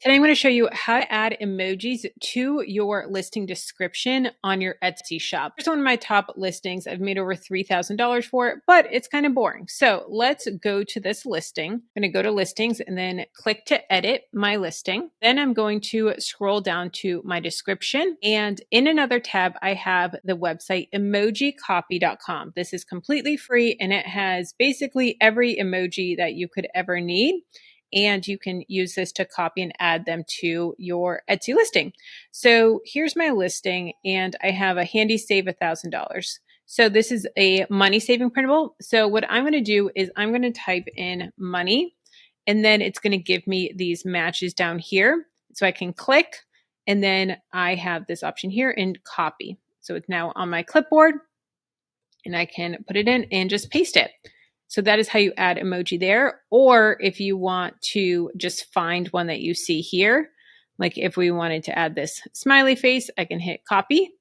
Today I'm going to show you how to add emojis to your listing description on your Etsy shop. Here's one of my top listings. I've made over $3,000 for it, but it's kind of boring. So let's go to this listing. I'm going to go to listings and then click to edit my listing. Then I'm going to scroll down to my description. And in another tab, I have the website emojicopy.com. This is completely free and it has basically every emoji that you could ever need. And you can use this to copy and add them to your Etsy listing. So here's my listing and I have a handy save $1,000. So this is a money saving printable. So what I'm going to do is I'm going to type in money and then it's going to give me these matches down here. So I can click and then I have this option here and copy. So it's now on my clipboard and I can put it in and just paste it. So that is how you add emoji there. Or if you want to just find one that you see here, like if we wanted to add this smiley face, I can hit copy.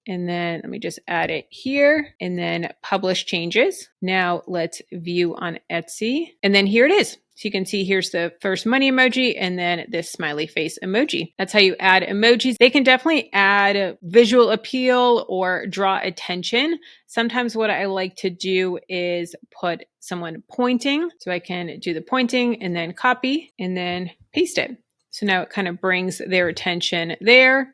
And then let me just add it here and then publish changes. Now let's view on Etsy. And then here it is. So you can see here's the first money emoji and then this smiley face emoji. That's how you add emojis. They can definitely add visual appeal or draw attention. Sometimes what I like to do is put someone pointing. So I can do the pointing and then copy and then paste it. So now it kind of brings their attention there.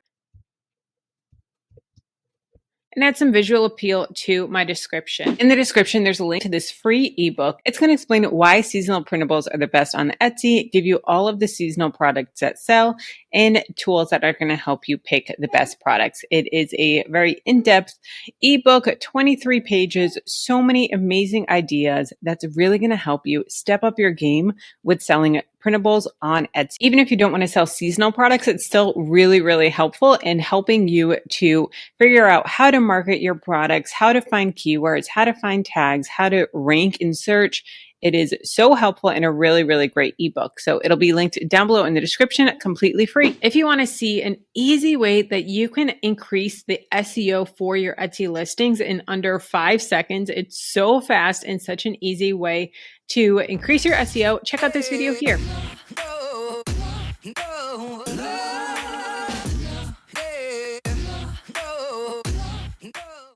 And add some visual appeal to my description. In the description, there's a link to this free ebook. It's going to explain why seasonal printables are the best on Etsy, give you all of the seasonal products that sell, and tools that are going to help you pick the best products. It is a very in-depth ebook, 23 pages, so many amazing ideas that's really going to help you step up your game with selling printables on Etsy. Even if you don't want to sell seasonal products, it's still really, really helpful in helping you to figure out how to market your products, how to find keywords, how to find tags, how to rank in search. It is so helpful and a really, really great ebook. So it'll be linked down below in the description, completely free. If you want to see an easy way that you can increase the SEO for your Etsy listings in under 5 seconds, it's so fast and such an easy way to increase your SEO, check out this video here.